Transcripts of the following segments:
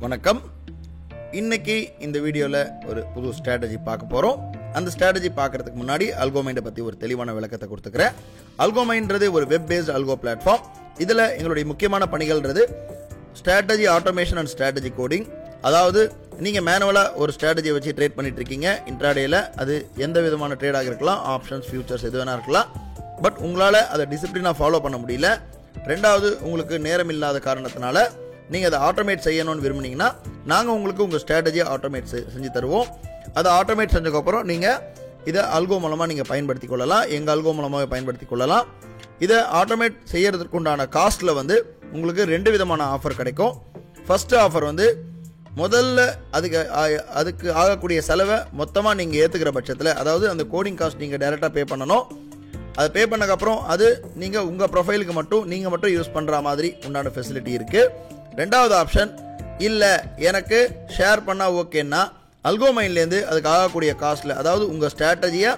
வணக்கம். இன்னைக்கு இந்த வீடியோவில் ஒரு புது ஸ்ட்ராட்டஜி பார்க்க போகிறோம். அந்த ஸ்ட்ராட்டஜி பார்க்கறதுக்கு முன்னாடி அல்கோமைண்டை பற்றி ஒரு தெளிவான விளக்கத்தை கொடுத்துக்கிறேன். அல்கோமைன்றது ஒரு வெப் பேஸ்ட் அல்கோ பிளாட்ஃபார்ம். இதில் எங்களுடைய முக்கியமான பணிகள்ன்றது strategy automation and strategy coding. அதாவது நீங்கள் மேனுவலாக ஒரு ஸ்ட்ராட்டஜியை வச்சு ட்ரேட் பண்ணிட்டு இருக்கீங்க இன்ட்ராடேயில். அது எந்த விதமான ட்ரேடாக இருக்கலாம், ஆப்ஷன்ஸ், ஃபியூச்சர்ஸ் எது வேணா இருக்கலாம். பட் உங்களால் அதை டிசிப்ளினாக ஃபாலோ பண்ண முடியல. ரெண்டாவது, உங்களுக்கு நேரம் இல்லாத காரணத்தினால நீங்கள் அதை ஆட்டோமேட் செய்யணும்னு விரும்புனீங்கன்னா நாங்கள் உங்களுக்கு உங்கள் ஸ்ட்ராட்டஜியை ஆட்டோமேட் செஞ்சு தருவோம். அதை ஆட்டோமேட் செஞ்சதுக்கப்புறம் நீங்கள் இதை அல்கோ மூலமாக நீங்கள் பயன்படுத்தி கொள்ளலாம். எங்கள் அல்கோ மூலமாக பயன்படுத்தி கொள்ளலாம். இதை ஆட்டோமேட் செய்யறதுக்கு உண்டான காஸ்ட்டில் உங்களுக்கு 2 விதமான ஆஃபர் கிடைக்கும். ஃபர்ஸ்ட் ஆஃபர் முதல்ல அதுக்கு ஆகக்கூடிய செலவை மொத்தமாக நீங்கள் ஏற்றுக்கிற பட்சத்தில், அதாவது அந்த கோடிங் காஸ்ட் நீங்கள் டைரெக்டாக பே பண்ணணும். அதை பே பண்ணக்கப்புறம் அது நீங்கள் உங்கள் ப்ரொஃபைலுக்கு மட்டும் நீங்கள் மட்டும் யூஸ் பண்ணுற மாதிரி உண்டான ஃபெசிலிட்டி இருக்குது. ரெண்டாவது ஆப்ஷன், இல்லை எனக்கு ஷேர் பண்ணால் ஓகேன்னா அல்கோமைன்லேருந்து அதுக்கு ஆகக்கூடிய காஸ்ட்டில், அதாவது உங்கள் ஸ்ட்ராட்டஜியை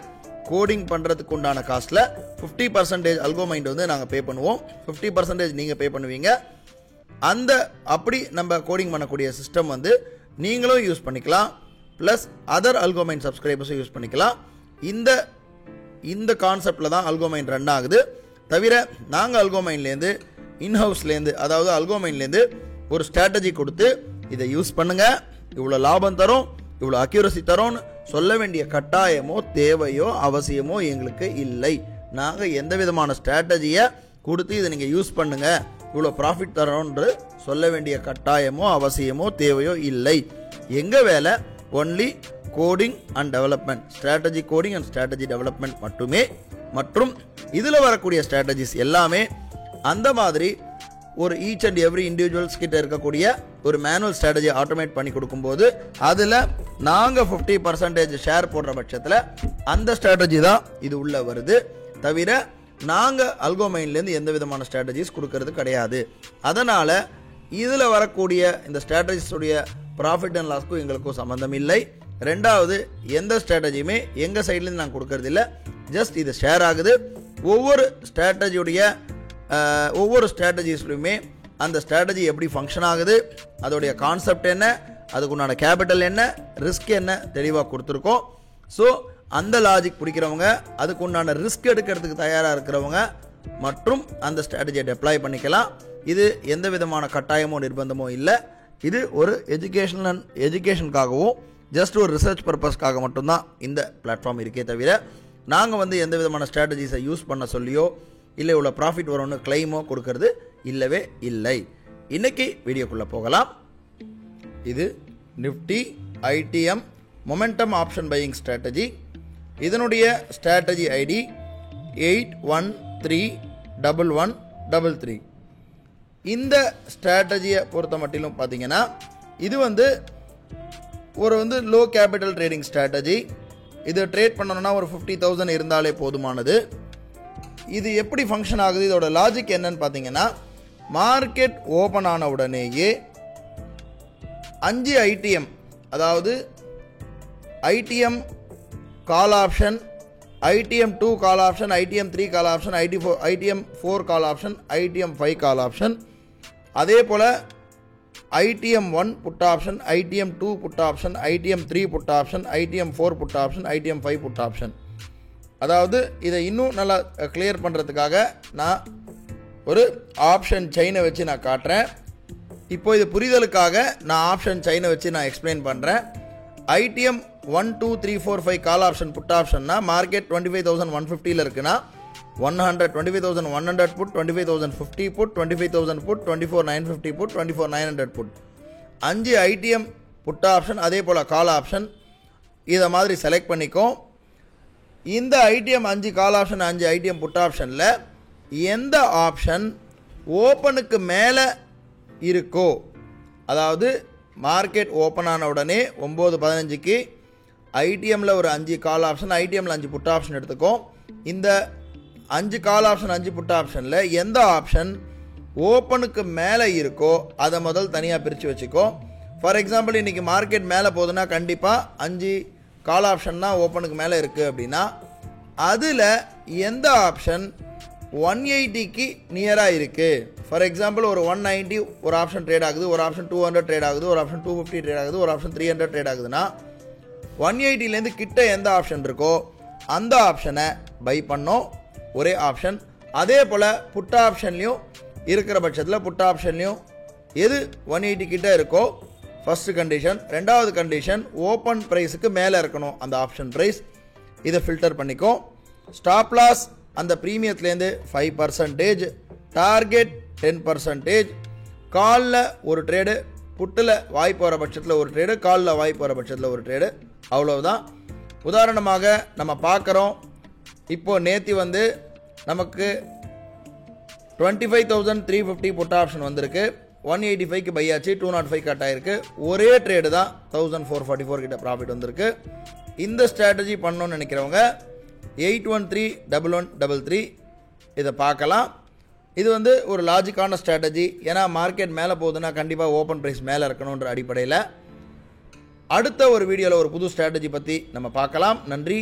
கோடிங் பண்ணுறதுக்கு உண்டான காஸ்ட்டில் 50% அல்கோமைண்ட் நாங்கள் பே பண்ணுவோம். 50% நீங்கள் பே பண்ணுவீங்க. அந்த அப்படி நம்ம கோடிங் பண்ணக்கூடிய சிஸ்டம் நீங்களும் யூஸ் பண்ணிக்கலாம். ப்ளஸ் அதர் அல்கோமைன் சப்ஸ்கிரைபர்ஸும் யூஸ் பண்ணிக்கலாம். இந்த கான்செப்டில் தான் அல்கோமைன் ரன் ஆகுது. தவிர நாங்கள் அல்கோமைன்லேருந்து இன்ஹவுஸ்லேருந்து, அதாவது அல்கோமைன்லேருந்து ஒரு ஸ்ட்ராட்டஜி கொடுத்து இதை யூஸ் பண்ணுங்க, இவ்வளோ லாபம் தரும், இவ்வளோ அக்யூரசி தரும்னு சொல்ல வேண்டிய கட்டாயமோ தேவையோ அவசியமோ எங்களுக்கு இல்லை. நாங்கள் எந்த விதமான ஸ்ட்ராட்டஜியை கொடுத்து இதை நீங்கள் யூஸ் பண்ணுங்க, இவ்வளோ ப்ராஃபிட் தரோன்று சொல்ல வேண்டிய கட்டாயமோ அவசியமோ தேவையோ இல்லை. எங்கள் வேலை only coding and development, strategy coding and strategy development மட்டுமே. மற்றும் இதில் வரக்கூடிய ஸ்ட்ராட்டஜிஸ் எல்லாமே அந்த மாதிரி ஒரு ஈச் அண்ட் எவ்ரி இண்டிவிஜுவல்ஸ் கிட்ட இருக்கக்கூடிய ஒரு மேனுவல் ஸ்ட்ராட்டஜி ஆட்டோமேட் பண்ணி கொடுக்கும்போது அதில் நாங்கள் 50% ஷேர் போடுற பட்சத்தில் அந்த ஸ்ட்ராட்டஜி தான் இது உள்ள வருது. தவிர நாங்கள் அல்கோமைன்லேருந்து எந்த விதமான ஸ்ட்ராட்டஜிஸ் கொடுக்கறது கிடையாது. அதனால் இதில் வரக்கூடிய இந்த ஸ்ட்ராட்டஜிஸுடைய ப்ராஃபிட் அண்ட் லாஸ்க்கும் எங்களுக்கும் சம்மந்தம் இல்லை. ரெண்டாவது, எந்த ஸ்ட்ராட்டஜியுமே எங்கள் சைட்லேருந்து நாங்கள் கொடுக்கறது இல்லை. ஜஸ்ட் இது ஷேர் ஆகுது. ஒவ்வொரு ஸ்ட்ராட்டஜிஸ்லையுமே அந்த ஸ்ட்ராட்டஜி எப்படி ஃபங்க்ஷன் ஆகுது, அதோடைய கான்செப்ட் என்ன, அதுக்குண்டான கேபிட்டல் என்ன, ரிஸ்க் என்ன தெளிவாக கொடுத்துருக்கோம். ஸோ அந்த லாஜிக் பிடிக்கிறவங்க, அதுக்குண்டான ரிஸ்க் எடுக்கிறதுக்கு தயாராக இருக்கிறவங்க மற்றும் அந்த ஸ்ட்ராட்டஜியை டெப்ளாய் பண்ணிக்கலாம். இது எந்த விதமான கட்டாயமோ நிர்பந்தமோ இல்லை. இது ஒரு எஜுகேஷனுக்காகவும் ஜஸ்ட் ஒரு ரிசர்ச் பர்பஸ்க்காக மட்டும்தான் இந்த பிளாட்ஃபார்ம் இருக்கே தவிர நாங்கள் எந்த விதமான ஸ்ட்ராட்டஜிஸை யூஸ் பண்ண சொல்லியோ இல்லை இவ்வளோ ப்ராஃபிட் வரும்னு கிளைமோ கொடுக்கறது இல்லவே இல்லை. இன்னைக்கு வீடியோக்குள்ளே போகலாம். இது Nifty IDM momentum option buying strategy. இதனுடைய ஸ்ட்ராட்டஜி ஐடி 81311133. இந்த ஸ்ட்ராட்டஜியை பொறுத்த மட்டிலும் பார்த்தீங்கன்னா இது ஒரு லோ கேபிட்டல் ட்ரேடிங் ஸ்ட்ராட்டஜி. இது ட்ரேட் பண்ணணும்னா ஒரு 50,000 இருந்தாலே போதுமானது. இது எப்படி ஃபங்க்ஷன் ஆகுது, இதோட லாஜிக் என்னன்னு பார்த்தீங்கன்னா, மார்க்கெட் ஓப்பன் ஆன உடனேயே 5 ஐடிஎம், அதாவது ITM call option, ITM 2 call option, ITM 3 call option, ITM 4 call option, ITM 5 call option, அதே போல் ITM 1 put option, ITM 2 put option, ITM 3 put option, ITM 4 put option, ITM 5 put option. அதாவது இதை இன்னும் நல்லா clear பண்ணுறதுக்காக நான் ஒரு option செயினை வச்சு நான் காட்டுறேன். இப்போ இது புரிதலுக்காக நான் ஆப்ஷன் செயினை வச்சு நான் எக்ஸ்பிளைன் பண்ணுறேன். ஐடிஎம் 1 2 3 4 5 கால் ஆப்ஷன் புட் ஆப்ஷன்னா மார்க்கெட் 25,150 இருக்குன்னா 25,100 put, 25,050 put, 25,000 put, 24,950 put, 24,900 put. 5 ITM put option அதே போல் கால் ஆப்ஷன் இதை மாதிரி செலக்ட் பண்ணிக்கும். இந்த ITM 5 call option 5 ITM put ஆப்ஷனில் எந்த ஆப்ஷன் ஓப்பனுக்கு மேலே இருக்கோ, அதாவது மார்க்கெட் ஓப்பன் ஆன உடனே 9:15க்கு ஐடிஎம்மில் ஒரு 5 கால் ஆப்ஷன், ஐடிஎம்மில் 5 புட் ஆப்ஷன் எடுத்துக்கும். இந்த 5 கால் ஆப்ஷன் 5 புட் ஆப்ஷனில் எந்த ஆப்ஷன் ஓப்பனுக்கு மேலே இருக்கோ அதை முதல் தனியாக பிரித்து வச்சுக்கோ. ஃபார் எக்ஸாம்பிள், இன்றைக்கி மார்க்கெட் மேலே போகுதுன்னா கண்டிப்பாக 5 கால் ஆப்ஷன் தான் ஓப்பனுக்கு மேலே இருக்குது அப்படின்னா அதில் எந்த ஆப்ஷன் 180க்கு நியராக இருக்குது. ஃபார் எக்ஸாம்பிள் ஒரு 190 ஒரு ஆப்ஷன் ட்ரேட் ஆகுது, ஒரு ஆப்ஷன் 200 ட்ரேட் ஆகுது, ஒரு ஆப்ஷன் 250 ட்ரேட் ஆகுது, ஒரு ஆப்ஷன் 300 ட்ரேட் ஆகுதுன்னா 180லேருந்து கிட்ட எந்த ஆப்ஷன் இருக்கோ அந்த ஆப்ஷனை பை பண்ணோம், ஒரே ஆப்ஷன். அதே போல் புட் ஆப்ஷன்லையும் இருக்கிற பட்சத்தில் புட் ஆப்ஷன்லையும் எது 180 கிட்ட இருக்கோ ஃபஸ்ட்டு கண்டிஷன். ரெண்டாவது கண்டிஷன் ஓப்பன் ப்ரைஸுக்கு மேலே இருக்கணும் அந்த ஆப்ஷன் ப்ரைஸ். இதை ஃபில்டர் பண்ணிக்கோ. ஸ்டாப் லாஸ் அந்த ப்ரீமியத்துலேருந்து 5%, டார்கெட் 10%. காலில் ஒரு ட்ரேடு, புட்டில் வாய்ப்பு வர பட்சத்தில் ஒரு ட்ரேடு, காலில் வாய்ப்பு வர பட்சத்தில் ஒரு ட்ரேடு, அவ்வளவுதான். உதாரணமாக நம்ம பார்க்குறோம், இப்போது நேற்று நமக்கு 25,350 புட் ஆப்ஷன் வந்திருக்கு. 185க்கு பை ஆச்சு, 205 கட் ஆயிருக்கு. ஒரே ட்ரேடு தான் 1444 கிட்ட ப்ராஃபிட் வந்திருக்கு. இந்த ஸ்ட்ராட்டஜி பண்ணணும்னு நினைக்கிறவங்க 81311133 இதை பார்க்கலாம். இது ஒரு லாஜிக்கான ஸ்ட்ராட்டஜி. ஏன்னா மார்க்கெட் மேலே போகுதுன்னா கண்டிப்பாக ஓப்பன் ப்ரைஸ் மேலே இருக்கணுன்ற அடிப்படையில். அடுத்த ஒரு வீடியோவில் ஒரு புது ஸ்ட்ராட்டஜி பற்றி நம்ம பார்க்கலாம். நன்றி.